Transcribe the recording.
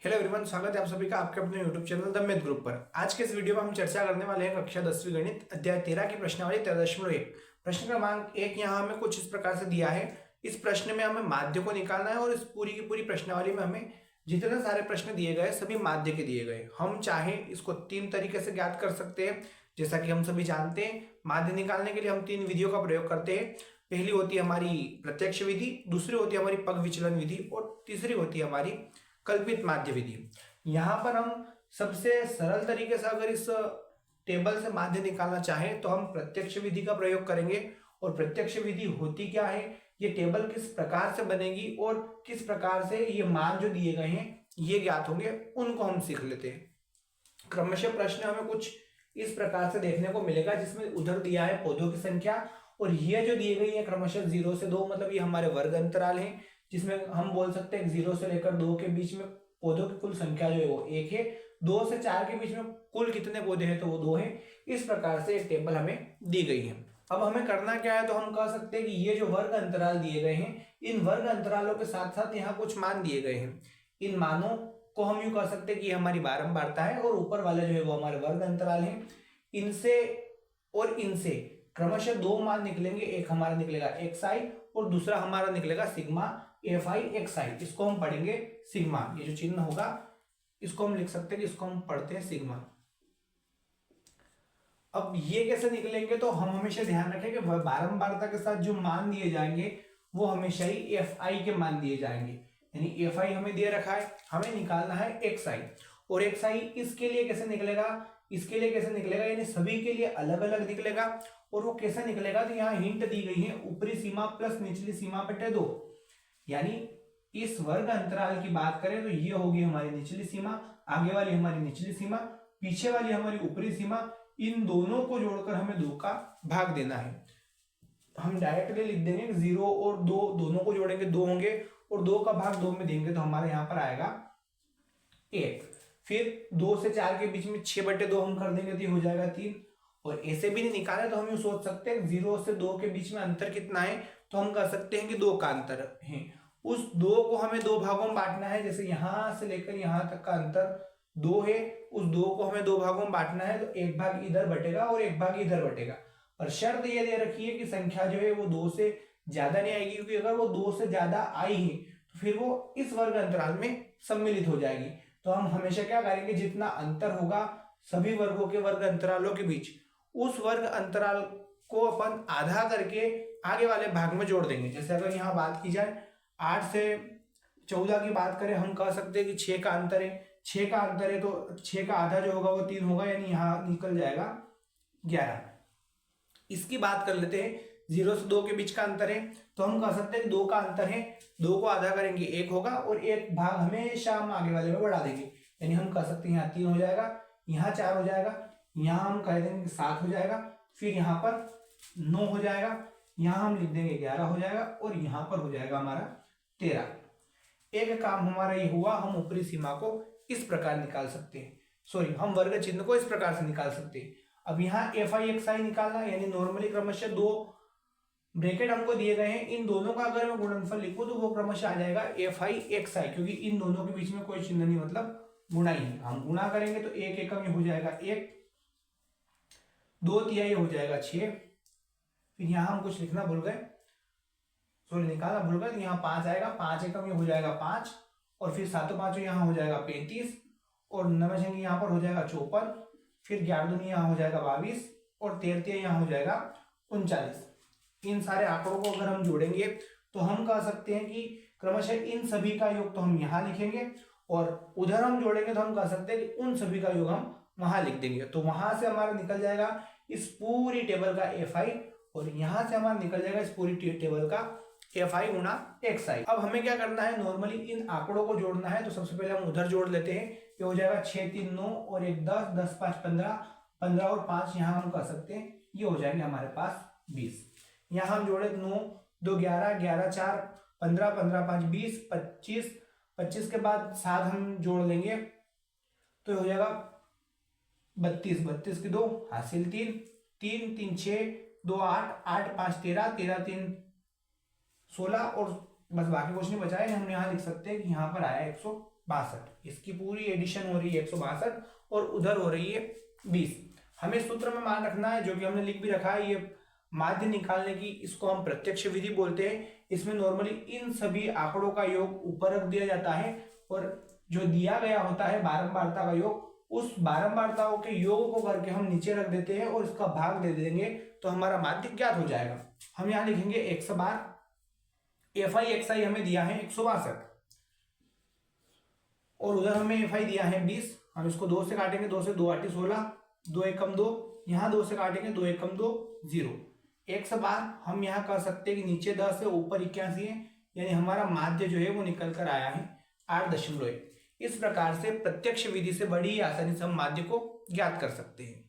Hello everyone, स्वागत है आप सभी का आपके अपने YouTube channel the math group पर। आज के इस वीडियो में हम चर्चा करने वाले हैं कक्षा 10वीं गणित अध्याय 13 की प्रश्नावली 13.1। प्रश्न क्रमांक 1 यहाँ हमें कुछ इस प्रकार से दिया है। इस प्रश्न में हमें माध्य को निकालना है और इस पूरी की पूरी प्रश्नावली में हमें जितने सारे प्रश्न दिए गए सभी माध्य के दिए गए। हम चाहे इसको 3 तरीके से ज्ञात कर सकते हैं। जैसा कि हम सभी जानते हैं, माध्य निकालने के लिए हम 3 विधियों का प्रयोग करते हैं। पहली होती है हमारी प्रत्यक्ष विधि, दूसरी होती है हमारी पग विचलन विधि और तीसरी होती है हमारी कल्पित माध्य विधि। यहाँ पर हम सबसे सरल तरीके से अगर इस टेबल से माध्य निकालना चाहें तो हम प्रत्यक्ष विधि का प्रयोग करेंगे। और प्रत्यक्ष विधि होती क्या है, ये टेबल किस प्रकार से बनेगी और किस प्रकार से ये मान जो दिए गए हैं ये ज्ञात होंगे, उनको हम सीख लेते हैं। क्रमशः प्रश्न हमें कुछ इस प्रकार से देखने को मिलेगा, जिसमें उधर दिया है पौधों की संख्या और ये जो दी गई है क्रमशः 0 से 2, मतलब ये हमारे वर्ग अंतराल हैं, जिसमें हम बोल सकते हैं 0 से लेकर 2 के बीच में पौधों की कुल संख्या जो है वो 1 है। 2 से 4 के बीच में कुल कितने पौधे हैं तो वो 2 हैं। इस प्रकार से एक टेबल हमें दी गई है। अब हमें करना क्या है, तो हम कह सकते हैं कि ये जो वर्ग अंतराल दिए गए हैं, इन वर्ग अंतरालों के साथ साथ यहाँ कुछ मान दिए गए हैं। इन मानों को हम यूं कह सकते हैं कि हमारी बारंबारता है और ऊपर वाले जो है वो हमारे वर्ग अंतराल है। इनसे और इनसे क्रमशः 2 मान निकलेंगे। एक हमारा निकलेगा xi और दूसरा हमारा निकलेगा सिग्मा fi xi। इसको हम पढ़ेंगे सिग्मा। ये जो चिन्ह होगा इसको हम लिख सकते हैं कि इसको हम पढ़ते हैं सिग्मा। अब ये कैसे निकलेंगे, तो हम हमेशा ध्यान रखें कि बारंबारता के साथ जो मान दिए जाएंगे वो हमेशा ही fi के मान दिए जाएंगे। यानी fi हमें दे रखा है, हमें निकालना है xi। और xi इसके लिए कैसे निकलेगा, इसके लिए कैसे निकलेगा, यानी सभी के लिए अलग अलग निकलेगा। और वो कैसे निकलेगा, तो यहाँ हिंट दी गई है ऊपरी सीमा प्लस निचली सीमा बटे 2। यानी इस वर्ग अंतराल की बात करें तो ये होगी हमारी निचली सीमा, आगे वाली हमारी निचली सीमा, पीछे वाली हमारी ऊपरी सीमा। इन दोनों को जोड़कर हमें 2 का भाग देना है। हम डायरेक्टली लिख देंगे 0 और 2 दोनों को जोड़ेंगे 2 होंगे और 2 का भाग 2 में देंगे तो हमारे यहाँ पर आएगा 1। फिर 2 से 4 के बीच में 6/2 हम कर देंगे तो ये हो जाएगा 3। और ऐसे भी नहीं निकाले तो हम ये सोच सकते हैं 0 से 2 के बीच में अंतर कितना है, तो हम कह सकते हैं कि 2 का अंतर है। उस 2 को हमें 2 भागों में बांटना है। जैसे यहां से लेकर यहां तक का अंतर 2 है, उस 2 को हमें 2 भागों में बांटना है, तो 1 भाग इधर बटेगा और 1 भाग इधर बटेगा। पर शर्त ये दे रखी है कि संख्या जो है वो 2 से ज्यादा नहीं आएगी, क्योंकि अगर वो 2 से ज्यादा आई है तो फिर वो इस वर्ग अंतराल में सम्मिलित हो जाएगी। तो हम हमेशा क्या करेंगे, जितना अंतर होगा सभी वर्गों के वर्ग अंतरालों के बीच, उस वर्ग अंतराल को अपन आधा करके आगे वाले भाग में जोड़ देंगे। जैसे अगर यहाँ बात की जाए 8 से 14 की बात करें, हम कह सकते हैं कि 6 का अंतर है। 6 का अंतर है तो 6 का आधा जो होगा वो 3 होगा, यानी यहाँ निकल जाएगा 11। इसकी बात कर लेते हैं, 0 से 2 के बीच का अंतर है तो हम कह सकते हैं कि 2 का अंतर है। 2 को आधा करेंगे 1 होगा और 1 भाग हमेशा हम आगे वाले में बढ़ा देंगे। यानी हम कह सकते हैं यहाँ 3 हो जाएगा, यहाँ 4 हो जाएगा, यहाँ हम कह देंगे 7 हो जाएगा, फिर यहाँ पर 9 हो जाएगा, यहाँ हम लिख देंगे 11 हो जाएगा और यहाँ पर हो जाएगा हमारा 13। एक काम हमारा ये हुआ, हम ऊपरी सीमा को इस प्रकार निकाल सकते हैं, सॉरी हम वर्ग चिन्ह को इस प्रकार से निकाल सकते हैं। अब यहाँ fi xi निकालना, यानी नॉर्मली क्रमशः 2 ब्रैकेट हमको दिए गए हैं, इन दोनों का अगर मैं गुणनफल लिखूं तो वो क्रमशः आ जाएगा fi xi, क्योंकि इन दोनों के बीच में कोई चिन्ह नहीं, मतलब गुणा ही है। हम गुणा करेंगे तो 1 एकम में हो जाएगा 1, 2 तिहाई हो जाएगा 6। फिर यहाँ हम कुछ लिखना भूल गए, सॉरी निकालना भूल गए, तो यहाँ 5 आएगा, 5 एकम में हो जाएगा 5 और फिर 7 5 यहाँ हो जाएगा 35 और 9 यहाँ पर हो जाएगा 54, फिर 11 दूनी यहाँ हो जाएगा 22 और 13 यहाँ हो जाएगा 39। इन सारे आंकड़ों को अगर हम जोड़ेंगे तो हम कह सकते हैं कि क्रमशः इन सभी का योग तो हम यहाँ लिखेंगे और उधर हम जोड़ेंगे तो हम कह सकते हैं कि उन सभी का योग हम वहां लिख देंगे। तो वहां से हमारा निकल जाएगा इस पूरी टेबल का fi और यहां से हमारा निकल जाएगा इस पूरी टेबल का fi गुणा xi। अब हमें क्या करना है, नॉर्मली इन आंकड़ों को जोड़ना है। तो सबसे पहले हम उधर जोड़ लेते हैं। ये हो जाएगा 6 3 9 और 1 10, 10 5 15, 15 और 5 यहाँ हम कह सकते हैं ये हो जाएंगे हमारे पास 20। यहाँ हम जोड़े 9 2 11, 11 4 15, 15 5 20, 25, 25 के बाद 7 हम जोड़ लेंगे तो हो जाएगा 32, 32 की 2 हासिल 3, 3 3 6, 2 8, 8 5 13, 13 3 16 और बस बाकी कुछ नहीं बचा है। हम यहाँ लिख सकते हैं कि यहाँ पर आया 62, इसकी पूरी एडिशन हो रही है 162 और उधर हो रही है 20। हमें सूत्र में मान रखना है, जो कि हमने लिख भी रखा है, ये माध्य निकालने की, इसको हम प्रत्यक्ष विधि बोलते हैं। इसमें नॉर्मली इन सभी आंकड़ों का योग ऊपर रख दिया जाता है और जो दिया गया होता है बारंबारता का योग, उस बारंबारताओं के योग को करके हम नीचे रख देते हैं और इसका भाग दे देंगे तो हमारा माध्य ज्ञात हो जाएगा। हम यहाँ लिखेंगे x bar, F I xi हमें दिया है 162 और उधर हमें fi दिया है 20। हम इसको 2 से काटेंगे, 2 से 2 8 16, 2 एकम 2, यहाँ 2 से काटेंगे, 2 एकम 2 0। x बार हम यहाँ कह सकते हैं कि नीचे 10 है, ऊपर 81 है, यानी हमारा माध्य जो है वो निकल कर आया है 8.1। इस प्रकार से प्रत्यक्ष विधि से बड़ी आसानी से हम माध्य को ज्ञात कर सकते हैं।